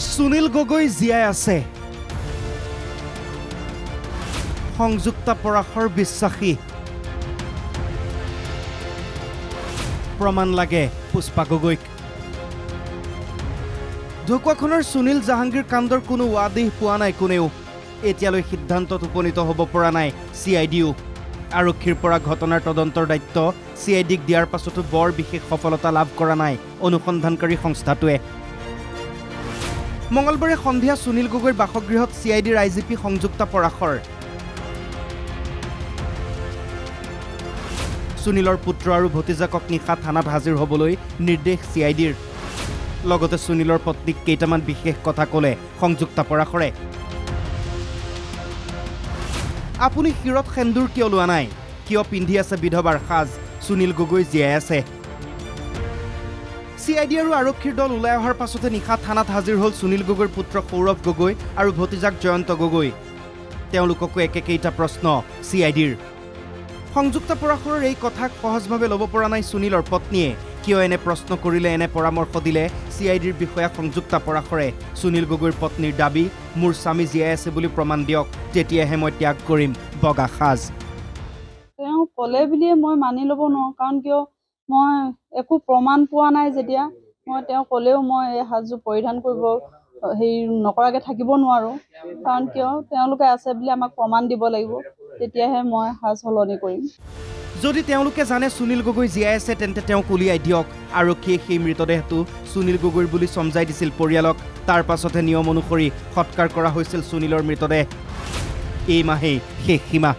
সুনীল গগৈ জীয়াই আছে সংযুক্তা পৰাশৰ বিশ্বাসী প্ৰমাণ লাগে পুষ্পা গগৈক ঢকুৱাখনৰ সুনীল জাহাংগীৰ কাণ্ডৰ কোনো ৱাদিহ পোৱা নাই কোনেও এতিয়ালৈ সিদ্ধান্তত উপনীত হ'ব পৰা নাই চিআইডিও আৰক্ষীৰ পৰা ঘটনাৰ তদন্তৰ দায়িত্ব চিআইডিক দিয়াৰ পাছতো বৰ বিশেষ সফলতা লাভ কৰা নাই অনুসন্ধানকাৰী সংস্থাটোৱে মঙলবাৰে সন্ধিয়া সুনীল গগৈৰ বাসগৃহত চিআইডিৰ আইজিপি সংযুক্তা পৰাশৰ সুনীলৰ পুত্ৰ আৰু ভতিজাকক নিশা থানাত হাজিৰ হ'বলৈ নিৰ্দেশ চিআইডিৰ লগতে সুনীলৰ পত্নীক কেইটামান বিশেষ কথা ক'লে সংযুক্তা পৰাশৰে আপুনি শিৰত সেন্দুৰ কিয় লোৱা নাই কিয় পিন্ধি আছে বিধৱাৰ সাজ সুনীল গগৈ জীয়াই আছে চিআইডি আৰু আৰক্ষীৰ দল ওলাই অহাৰ পাছতে নিশা থানাত হাজিৰ হ'ল সুনীল গগৈৰ পুত্ৰ সৌৰভ গগৈ আৰু ভতিজাক জয়ন্ত গগৈ তেওঁলোককো একেকেইটা প্ৰশ্ন চিআইডিৰ সংযুক্তা পৰাশৰৰ এই কথাক সহজভাৱে ল'ব পৰা নাই সুনীলৰ পত্নীয়ে কিয় এনে প্ৰশ্ন কৰিলে এনে পৰামৰ্শ দিলে চিআইডিৰ বিষয়া সংযুক্তা পৰাশৰে সুনীল গগৈৰ পত্নীৰ দাবী মোৰ স্বামী জীয়াই আছে বুলি প্ৰমাণ দিয়ক তেতিয়াহে মই ত্যাগ কৰিম বগা সাজ তেওঁ ক'লে বুলিয়ে মই মানি ল'ব নোৱাৰোঁ কাৰণ কিয় মই একো প্ৰমাণ পোৱা নাই যেতিয়া মই তেওঁ ক'লেও মই এই সাজযোৰ পৰিধান কৰিব হেৰি নকৰাকৈ থাকিব নোৱাৰোঁ কাৰণ কিয় তেওঁলোকে আছে বুলি আমাক প্ৰমাণ দিব লাগিব তেতিয়াহে মই সাজ সলনি কৰিম যদি তেওঁলোকে জানে সুনীল গগৈ জীয়াই আছে তেন্তে তেওঁক উলিয়াই দিয়ক আৰক্ষীয়ে সেই মৃতদেহটো সুনীল গগৈৰ বুলি সমজাই দিছিল পৰিয়ালক তাৰ পাছতে নিয়ম অনুসৰি সৎকাৰ কৰা হৈছিল সুনীলৰ মৃতদেহ এই মাহেই শেষ সীমা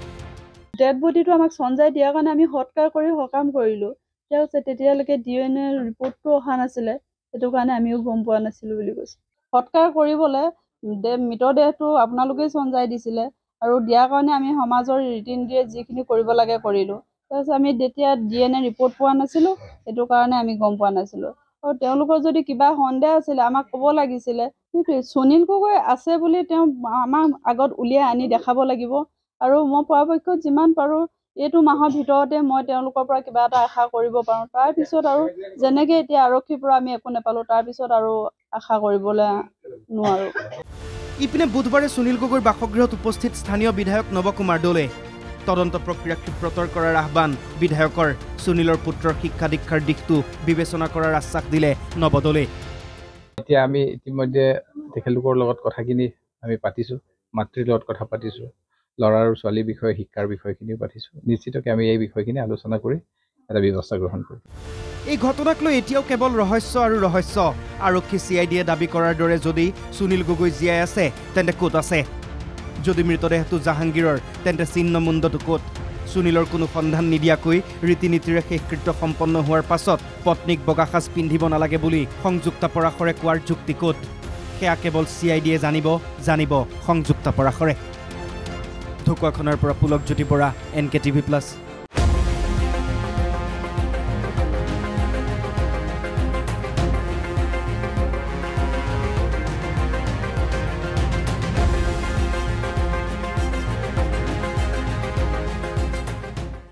ডেড বডিটো আমাক সঞ্জাই দিয়াৰ কাৰণে আমি সৎকাৰ কৰি সকাম কৰিলোঁ তেতিয়ালৈকে DNA ৰিপৰ্টটো অহা নাছিলে সেইটো কাৰণে আমিও গম পোৱা নাছিলোঁ বুলি কৈছে সৎকাৰ কৰিবলৈ মৃতদেহটো আপোনালোকেই সঞ্জাই দিছিলে আৰু দিয়াৰ কাৰণে আমি সমাজৰ ৰীতি নীতিৰে যিখিনি কৰিব লাগে কৰিলোঁ তাৰপিছত আমি তেতিয়া DNA ৰিপৰ্ট পোৱা নাছিলোঁ সেইটো কাৰণে আমি গম পোৱা নাছিলোঁ আৰু তেওঁলোকৰ যদি কিবা সন্দেহ আছিলে আমাক ক'ব লাগিছিলে সুনীল গগৈ আছে বুলি তেওঁ আমাক আগত উলিয়াই আনি দেখাব লাগিব আৰু মই পৰাপক্ষত যিমান পাৰোঁ এইটো মাহৰ ভিতৰতে মই তেওঁলোকৰ পৰা কিবা এটা আশা কৰিব পাৰোঁ তাৰপিছত আৰু যেনেকৈ এতিয়া আৰক্ষীৰ পৰা আমি একো নাপালোঁ তাৰপিছত আৰু আশা কৰিবলৈ নোৱাৰোঁ ইপিনে বুধবাৰে সুনীল গগৈৰ বাসগৃহত উপস্থিত স্থানীয় বিধায়ক নৱকুমাৰ দলে তদন্ত প্ৰক্ৰিয়া ক্ষিপ্ৰতৰ কৰাৰ আহ্বান বিধায়কৰ সুনীলৰ পুত্ৰৰ শিক্ষা দীক্ষাৰ দিশটো বিবেচনা কৰাৰ আশ্বাস দিলে নৱদলে এতিয়া আমি ইতিমধ্যে তেখেতলোকৰ লগত কথাখিনি আমি পাতিছোঁ মাতৃৰ লগত কথা পাতিছোঁ ল'ৰা আৰু ছোৱালীৰ বিষয়ে শিক্ষাৰ বিষয়খিনিও পাতিছোঁ নিশ্চিতকৈ আমি এই বিষয়খিনি আলোচনা কৰি এটা ব্যৱস্থা গ্ৰহণ কৰিম এই ঘটনাক লৈ এতিয়াও কেৱল ৰহস্য আৰু ৰহস্য আৰক্ষী চিআইডিয়ে দাবী কৰাৰ দৰে যদি সুনীল গগৈ জীয়াই আছে তেন্তে ক'ত আছে যদি মৃতদেহটো জাহাংগীৰৰ তেন্তে চিহ্নমুণ্ডটো ক'ত সুনীলৰ কোনো সন্ধান নিদিয়াকৈ ৰীতি নীতিৰে শেষকৃত্য সম্পন্ন হোৱাৰ পাছত পত্নীক বগা সাজ পিন্ধিব নালাগে বুলি সংযুক্তা পৰাশৰে কোৱাৰ যুক্তি ক'ত সেয়া কেৱল চিআইডিয়ে জানিব সংযুক্তা পৰাশৰে ঢকুৱাখনৰ পৰা পুলকজ্যোতি বৰা NKTV+